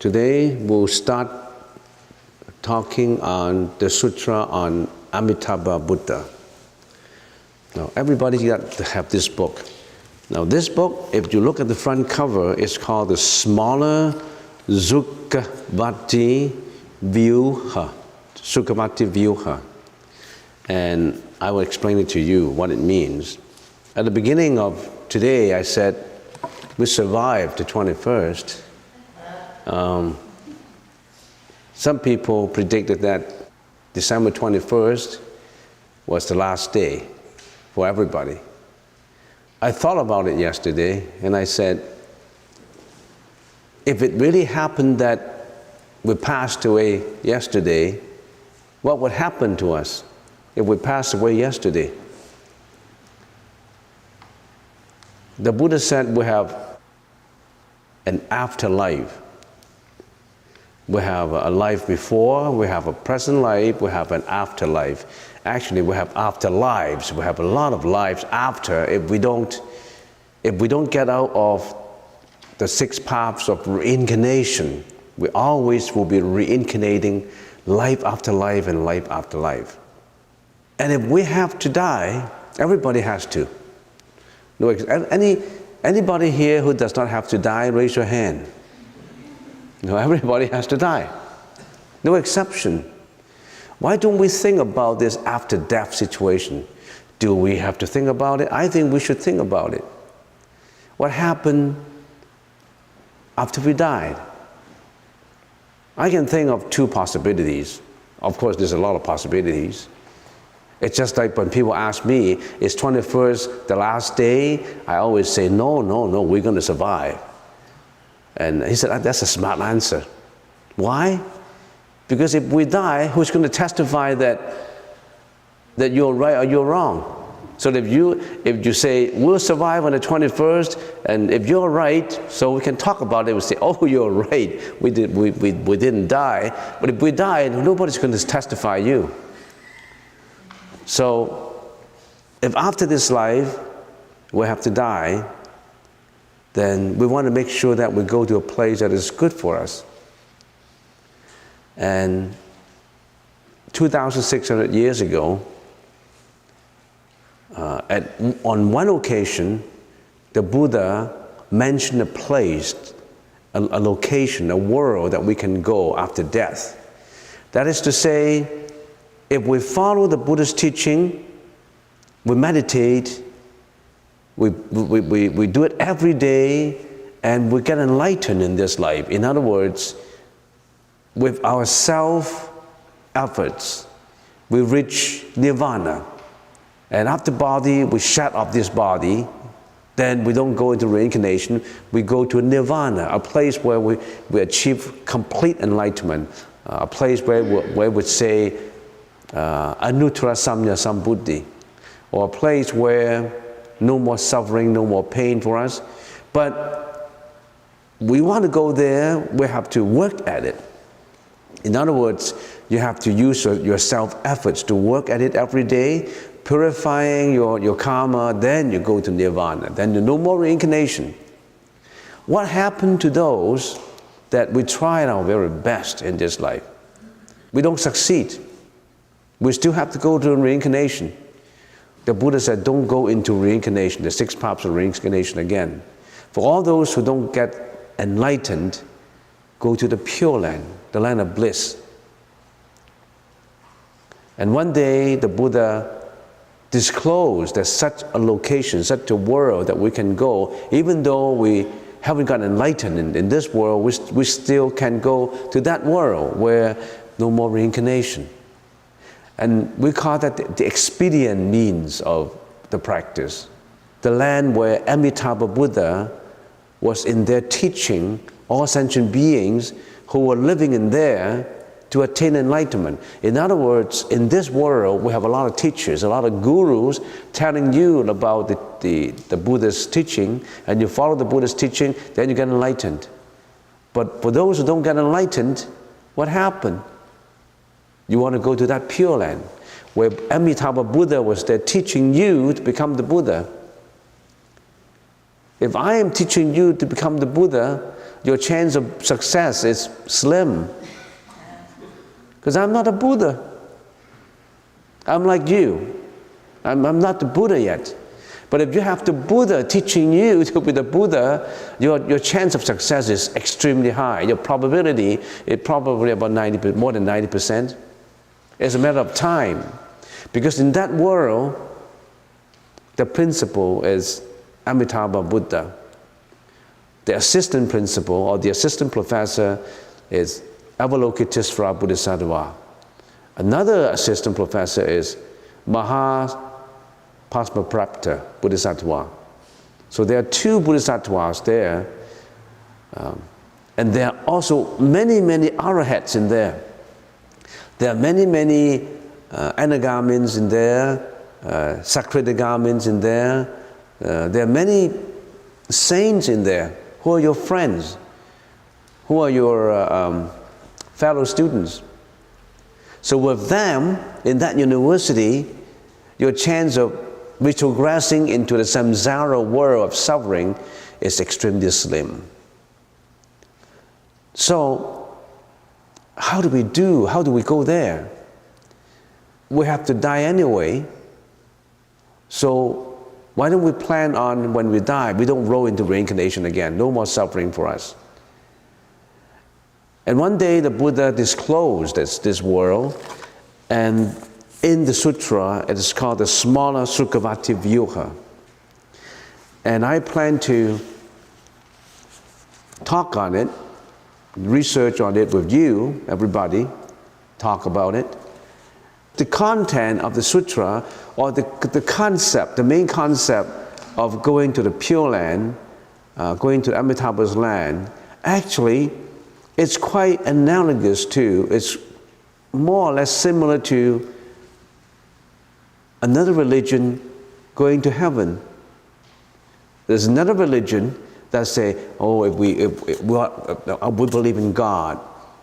Today we'll start talking on the Sutra on Amitabha Buddha. Now everybody got to have this book. Now this book, if you look at the front cover, it's called the Smaller Sukhavati Vyuha. Sukhavati Vyuha. And I will explain it to you what it means. At the beginning of today, I said we survived the 21st. Some people predicted that December 21st was the last day for everybody. I thought about it yesterday and I said, if it really happened that we passed away yesterday, what would happen to us if we passed away yesterday? The Buddha said we have an afterlife. We have a life before, we have a present life, we have an afterlife. Actually, we have afterlives. We have a lot of lives after if we don't get out of the 6 paths of reincarnation. We always will be reincarnating life after life and life after life. And if we have to die, everybody has to. No, anybody here who does not have to die, raise your hand. No, everybody has to die. No exception. Why don't we think about this after death situation? Do we have to think about it? I think we should think about it. What happened after we died? I can think of 2 possibilities. Of course, there's a lot of possibilities. It's just like when people ask me, is 21st the last day? I always say, no, we're going to survive. And he said, that's a smart answer. Why? Because if we die, who's going to testify that you're right or you're wrong? So if you say, we'll survive on the 21st, and if you're right, so we can talk about it, we say, oh, you're right, we didn't die. But if we died, nobody's going to testify you. So if after this life we have to die, then we want to make sure that we go to a place that is good for us. And 2,600 years ago, on one occasion, the Buddha mentioned a place, a location, a world that we can go after death. That is to say, if we follow the Buddha's teaching, we meditate, we do it every day, and we get enlightened in this life. In other words, with our self-efforts, we reach nirvana. And after body, we shut off this body, then we don't go into reincarnation, we go to nirvana, a place where we achieve complete enlightenment, a place where we say, anuttara samya sambuddhi, or a place where no more suffering, no more pain for us. But we want to go there, we have to work at it. In other words, you have to use your self-efforts to work at it every day, purifying your karma, then you go to nirvana, then no more reincarnation. What happened to those that we tried our very best in this life? We don't succeed. We still have to go to reincarnation. The Buddha said, don't go into reincarnation, the 6 paths of reincarnation again. For all those who don't get enlightened, go to the Pure Land, the land of bliss. And one day the Buddha disclosed there's such a location, such a world that we can go, even though we haven't got enlightened in this world, we still can go to that world where no more reincarnation. And we call that the expedient means of the practice. The land where Amitabha Buddha was in there teaching all sentient beings who were living in there to attain enlightenment. In other words, in this world, we have a lot of teachers, a lot of gurus telling you about the Buddha's teaching, and you follow the Buddha's teaching, then you get enlightened. But for those who don't get enlightened, what happened? You want to go to that Pure Land, where Amitabha Buddha was there teaching you to become the Buddha. If I am teaching you to become the Buddha, your chance of success is slim. Because I'm not a Buddha. I'm like you. I'm not the Buddha yet. But if you have the Buddha teaching you to be the Buddha, your chance of success is extremely high. Your probability is probably about more than 90%. It's a matter of time. Because in that world, the principal is Amitabha Buddha. The assistant principal or the assistant professor is Avalokitesvara Bodhisattva. Another assistant professor is Mahapasmaprapta Bodhisattva. So there are two Bodhisattvas there. And there are also many, many arahats in there. There are many, many anagamins in there, sakridagamins in there. There are many saints in there who are your friends, who are your fellow students. So with them, in that university, your chance of retrogressing into the samsara world of suffering is extremely slim. So, how do we go there? We have to die anyway. So, why don't we plan on when we die, we don't roll into reincarnation again, no more suffering for us. And one day the Buddha disclosed this world, and in the sutra, it is called the smaller Sukhavati Vyuha. And I plan to talk on it, research on it with you, everybody, talk about it. The content of the sutra, or the concept, the main concept of going to the Pure Land, going to Amitabha's land, actually, it's quite analogous to, it's more or less similar to another religion going to heaven. There's another religion that say, oh, if we believe in God,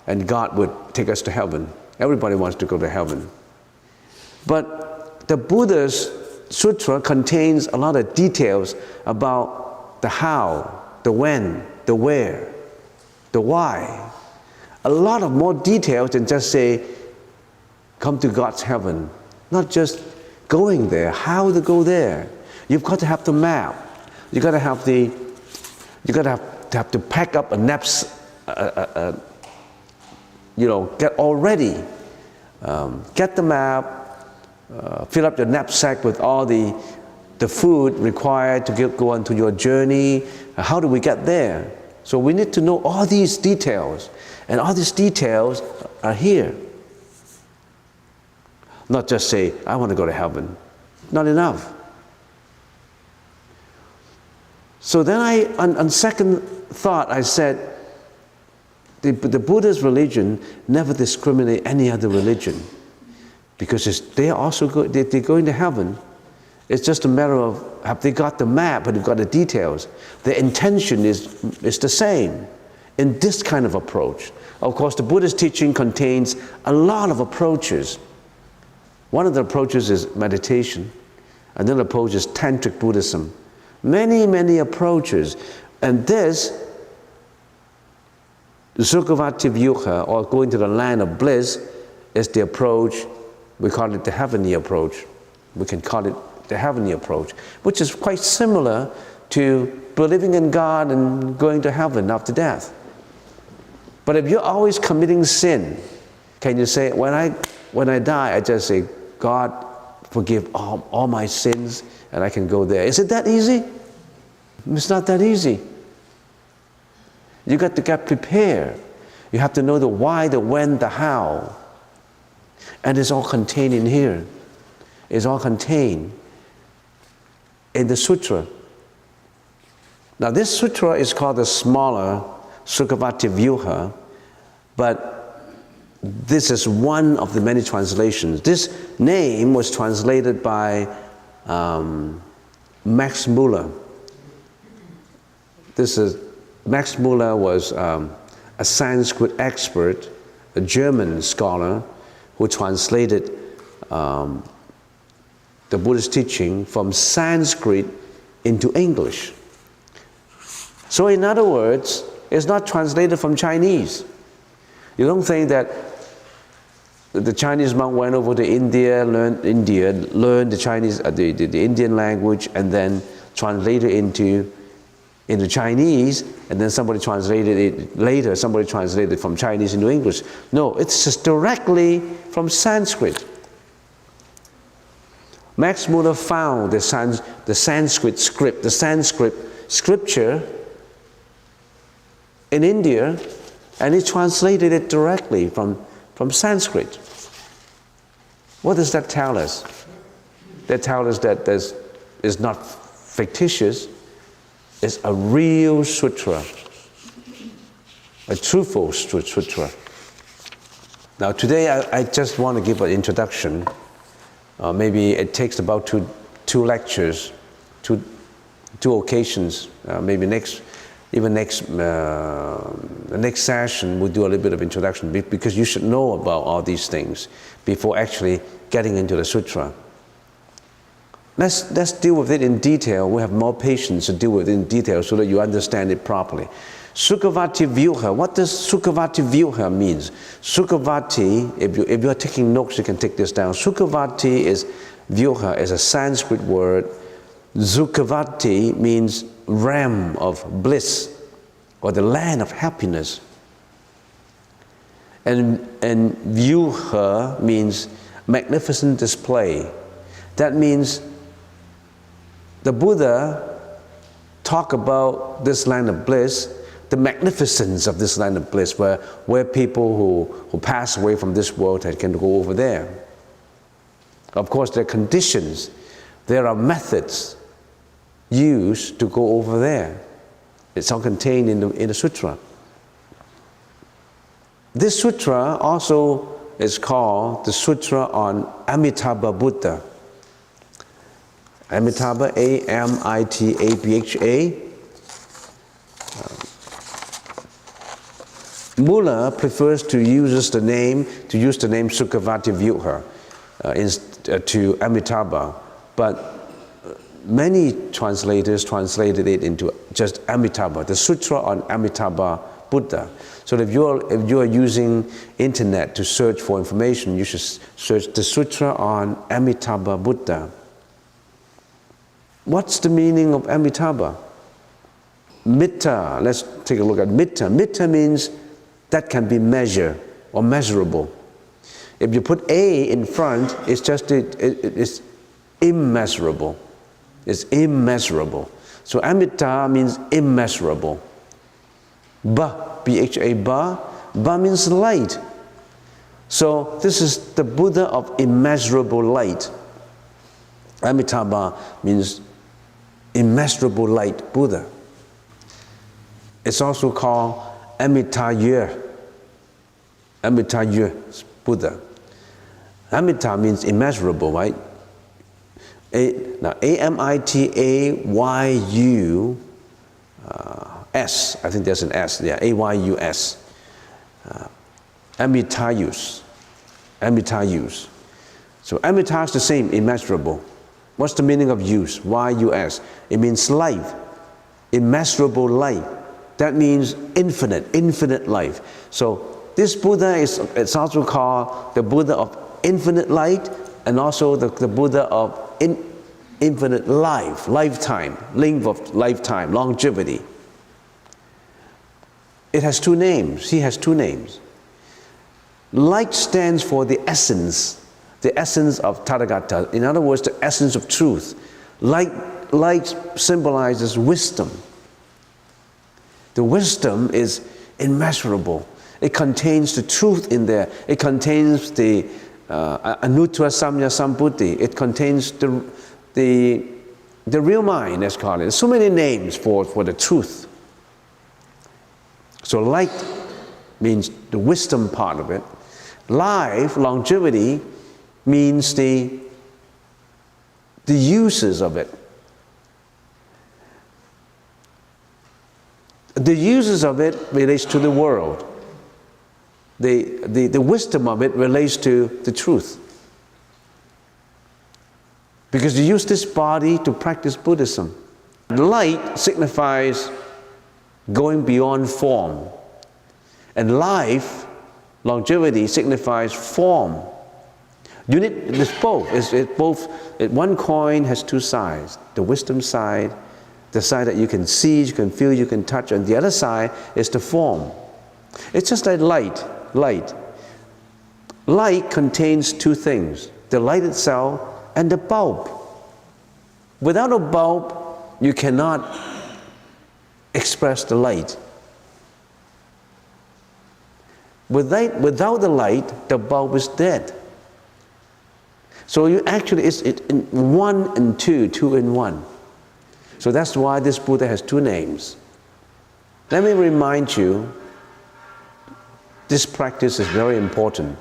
and God would take us to heaven. Everybody wants to go to heaven. But the Buddha's sutra contains a lot of details about the how, the when, the where, the why. A lot of more details than just say, come to God's heaven. Not just going there, how to go there. You've got to have the map. You've got to have to pack up a knapsack, get all ready. Get the map, fill up your knapsack with all the food required to go on to your journey. How do we get there? So we need to know all these details. And all these details are here. Not just say, I want to go to heaven. Not enough. So then on second thought, I said, the Buddha's religion never discriminate any other religion, because they're going to heaven. It's just a matter of, have they got the map, but they've got the details. The intention is the same in this kind of approach. Of course, the Buddha's teaching contains a lot of approaches. One of the approaches is meditation. Another approach is Tantric Buddhism. Many, many approaches. And this, the Sukhavati Vyuha, or going to the land of bliss, is the approach, we call it the heavenly approach. We can call it the heavenly approach, which is quite similar to believing in God and going to heaven after death. But if you're always committing sin, can you say, when I die, I just say, God, forgive all my sins, and I can go there. Is it that easy? It's not that easy. You got to get prepared. You have to know the why, the when, the how. And it's all contained in here. It's all contained in the sutra. Now this sutra is called the smaller Sukhavati Vyuha, but this is one of the many translations. This name was translated by Max Muller. Max Muller was a Sanskrit expert, a German scholar who translated the Buddhist teaching from Sanskrit into English. So in other words, It's not translated from Chinese. You don't think that the Chinese monk went over to India, learned the Chinese, the Indian language, and then translated into Chinese, and then somebody translated it later. Somebody translated it from Chinese into English. No, it's just directly from Sanskrit. Max Muller found the Sanskrit script, the Sanskrit scripture in India, and he translated it directly from Sanskrit. What does that tell us? That tells us that it's not fictitious, it's a real sutra, a truthful sutra. Now today I just want to give an introduction. Maybe it takes about two lectures, two occasions. Maybe next session we'll do a little bit of introduction, because you should know about all these things before actually getting into the sutra. Let's deal with it in detail. We have more patience to deal with it in detail so that you understand it properly. Sukhavati Vyuha. What does Sukhavati Vyuha means? Sukhavati, if you are taking notes, you can take this down. Sukhavati is Vyuha, is a Sanskrit word. Sukhavati means realm of bliss, or the land of happiness. And Vyuha means magnificent display. That means the Buddha talked about this land of bliss, the magnificence of this land of bliss, where people who pass away from this world can go over there. Of course, there are conditions, there are methods used to go over there. It's all contained in the sutra. This sutra also is called the Sutra on Amitabha Buddha. Amitabha, A-M-I-T-A-B-H-A. Muller prefers to use the name Sukhavati Vyuha to Amitabha, but many translators translated it into just Amitabha, the Sutra on Amitabha Buddha. So if you are using internet to search for information, you should search the Sutra on Amitabha Buddha. What's the meaning of Amitabha? Mitta, let's take a look at Mitta. Mitta means that can be measured or measurable. If you put A in front, it's immeasurable. It's immeasurable. So Amitta means immeasurable. Ba, B-H-A, ba means light. So this is the Buddha of immeasurable light. Amitabha means immeasurable light Buddha. It's also called Amitabha. Amitabha Buddha. Amita means immeasurable, right? Now A-M-I-T-A-Y-U-S. I think there's an S. Yeah, A-Y-U-S. Amitayus. Amitayus. So Amita is the same, immeasurable. What's the meaning of use? Y-U-S. It means life, immeasurable life. That means infinite life. So this Buddha it's also called the Buddha of infinite light, and also the Buddha of infinite lifetime, length of lifetime, longevity. It has two names. He has two names. Light stands for the essence of Tathagata. In other words, the essence of truth. Light symbolizes wisdom. The wisdom is immeasurable. It contains the truth in there. It contains the Anuttara Samya Sambuddhi. It contains the real mind, let's call it. There's so many names for the truth. So light means the wisdom part of it. Life, longevity, means the uses of it. The uses of it relates to the world. The wisdom of it relates to the truth. Because you use this body to practice Buddhism. Light signifies going beyond form. And life, longevity, signifies form. It's both. It's both. One coin has two sides. The wisdom side, the side that you can see, you can feel, you can touch, and the other side is the form. It's just like light. Light contains two things, the light itself and the bulb. Without a bulb, you cannot express the light. Without the light, the bulb is dead. So you actually, it's in one and two, two in one. So that's why this Buddha has two names. Let me remind you, this practice is very important,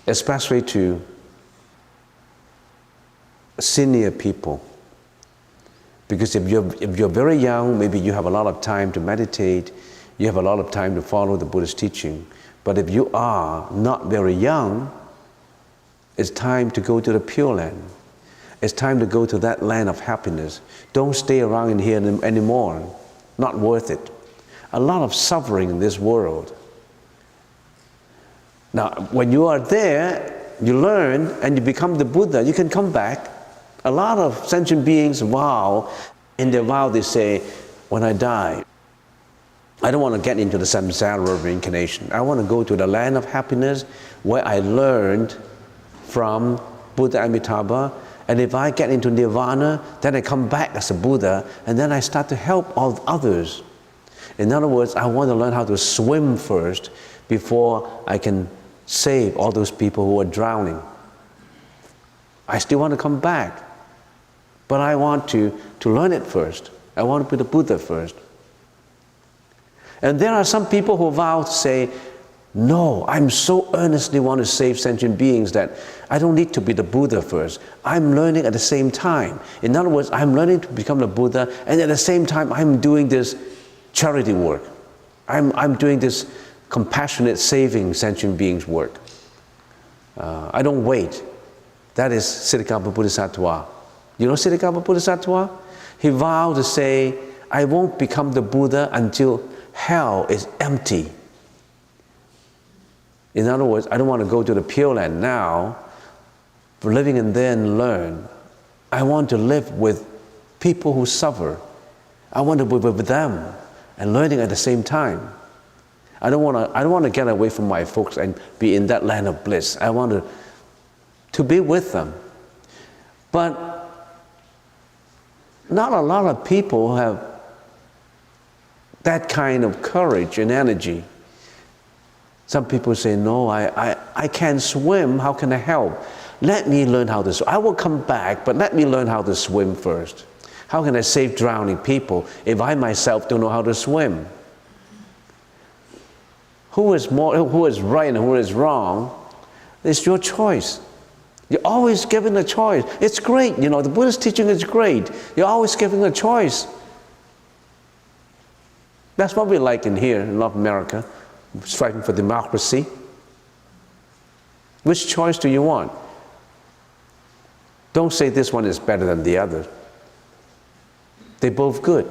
especially to senior people. Because if you're very young, maybe you have a lot of time to meditate, you have a lot of time to follow the Buddha's teaching. But if you are not very young, it's time to go to the Pure Land. It's time to go to that land of happiness. Don't stay around in here anymore. Not worth it. A lot of suffering in this world. Now, when you are there, you learn and you become the Buddha, you can come back. A lot of sentient beings vow, in their vow they say, when I die, I don't want to get into the samsara of reincarnation. I want to go to the land of happiness where I learned from Buddha Amitabha, and if I get into nirvana, then I come back as a Buddha, and then I start to help all others. In other words, I want to learn how to swim first before I can save all those people who are drowning. I still want to come back, but I want to learn it first. I want to be the Buddha first. And there are some people who vow to say, no, I'm so earnestly want to save sentient beings that I don't need to be the Buddha first. I'm learning at the same time. In other words, I'm learning to become the Buddha, and at the same time, I'm doing this charity work. I'm doing this compassionate saving sentient beings work. I don't wait. That is Siddhikapa Bodhisattva. You know Siddhikapa Bodhisattva? He vowed to say, I won't become the Buddha until hell is empty. In other words, I don't want to go to the Pure Land now, for living in there and learn. I want to live with people who suffer. I want to be with them and learning at the same time. I don't want to get away from my folks and be in that land of bliss. I want to be with them. But not a lot of people have that kind of courage and energy. Some people say, no, I can't swim, how can I help? Let me learn how to swim. I will come back, but let me learn how to swim first. How can I save drowning people if I myself don't know how to swim? Who is right and who is wrong? It's your choice. You're always given a choice. It's great, you know, the Buddhist teaching is great. You're always given a choice. That's what we like in here in North America, striving for democracy. Which choice do you want? Don't say this one is better than the other. They're both good.